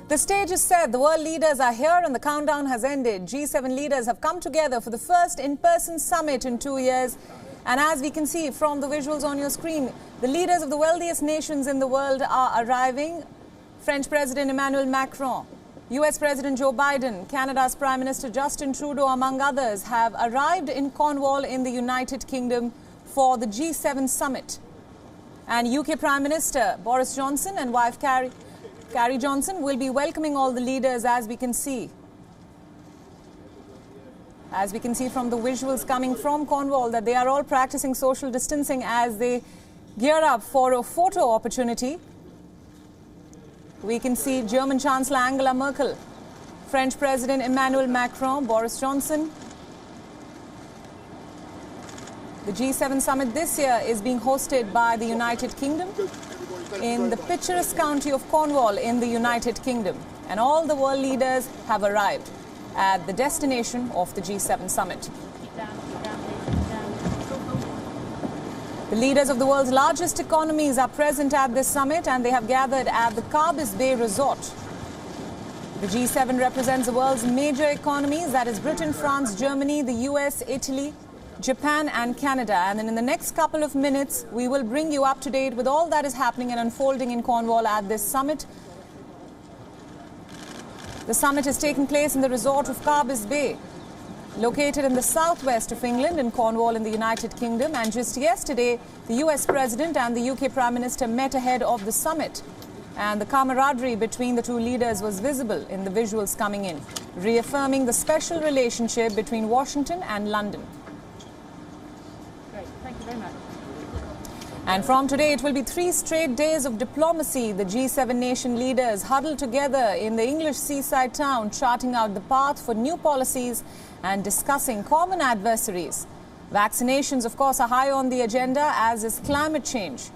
The stage is set, the world leaders are here and the countdown has ended. G7 leaders have come together for the first in-person summit in 2 years. And as we can see from the visuals on your screen, the leaders of the wealthiest nations in the world are arriving. French President Emmanuel Macron, US President Joe Biden, Canada's Prime Minister Justin Trudeau, among others, have arrived in Cornwall in the United Kingdom for the G7 summit. And UK Prime Minister Boris Johnson and wife Carrie Johnson will be welcoming all the leaders, as we can see. As we can see from the visuals coming from Cornwall, that they are all practicing social distancing as they gear up for a photo opportunity. We can see German Chancellor Angela Merkel, French President Emmanuel Macron, Boris Johnson. The G7 summit this year is being hosted by the United Kingdom in the picturesque county of Cornwall in the United Kingdom. And all the world leaders have arrived at the destination of the G7 summit. The leaders of the world's largest economies are present at this summit, and they have gathered at the Carbis Bay Resort. The G7 represents the world's major economies, that is Britain, France, Germany, the US, Italy, Japan and Canada. And then in the next couple of minutes, we will bring you up to date with all that is happening and unfolding in Cornwall at this summit. The summit is taking place in the resort of Carbis Bay, located in the southwest of England in Cornwall in the United Kingdom. And just yesterday, the US President and the UK Prime Minister met ahead of the summit. And the camaraderie between the two leaders was visible in the visuals coming in, reaffirming the special relationship between Washington and London. Thank you very much. And from today, it will be 3 straight days of diplomacy. The G7 nation leaders huddle together in the English seaside town, charting out the path for new policies and discussing common adversaries. Vaccinations, of course, are high on the agenda, as is climate change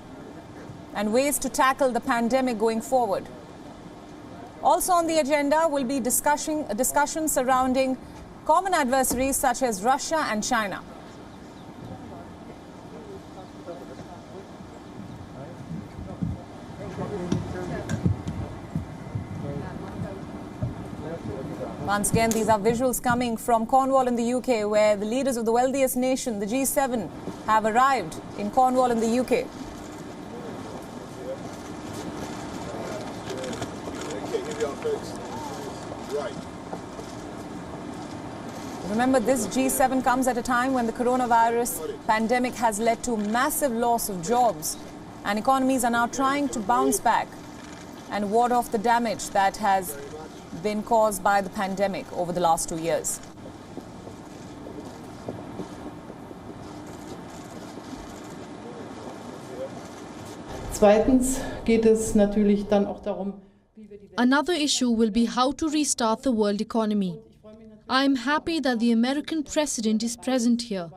and ways to tackle the pandemic going forward. Also on the agenda will be discussions surrounding common adversaries such as Russia and China. Once again, these are visuals coming from Cornwall in the UK, where the leaders of the wealthiest nation, the G7, have arrived in Cornwall in the UK. Remember, this G7 comes at a time when the coronavirus pandemic has led to massive loss of jobs, and economies are now trying to bounce back and ward off the damage that has been caused by the pandemic over the last 2 years. Zweitens geht es natürlich dann auch darum, Another issue will be how to restart the world economy. I am happy that the American president is present here.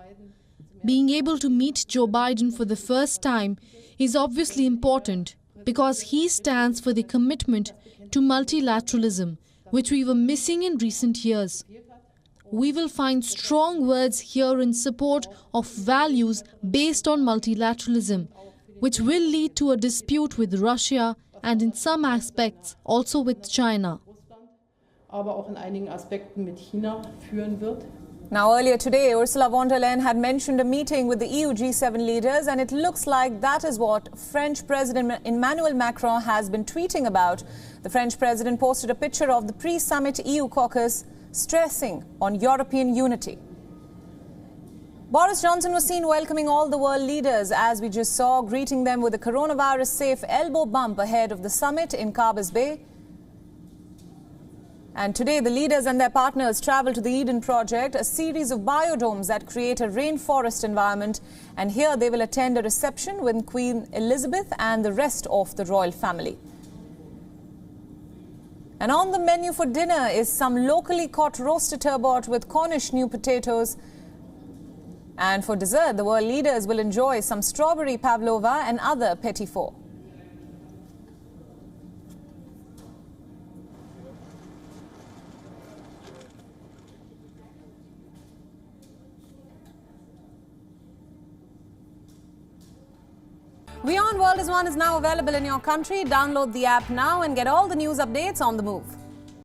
Being able to meet Joe Biden for the first time is obviously important because he stands for the commitment to multilateralism, which we were missing in recent years. We will find strong words here in support of values based on multilateralism, which will lead to a dispute with Russia and in some aspects also with China. aber auch in einigen Aspekten mit China führen wird. Now, earlier today, Ursula von der Leyen had mentioned a meeting with the EU G7 leaders, and it looks like that is what French President Emmanuel Macron has been tweeting about. The French president posted a picture of the pre-summit EU caucus, stressing on European unity. Boris Johnson was seen welcoming all the world leaders, as we just saw, greeting them with a coronavirus-safe elbow bump ahead of the summit in Carbis Bay. And today, the leaders and their partners travel to the Eden Project, a series of biodomes that create a rainforest environment. And here they will attend a reception with Queen Elizabeth and the rest of the royal family. And on the menu for dinner is some locally caught roasted turbot with Cornish new potatoes. And for dessert, the world leaders will enjoy some strawberry pavlova and other petit fours. WION World is now available in your country. Download the app now and get all the news updates on the move.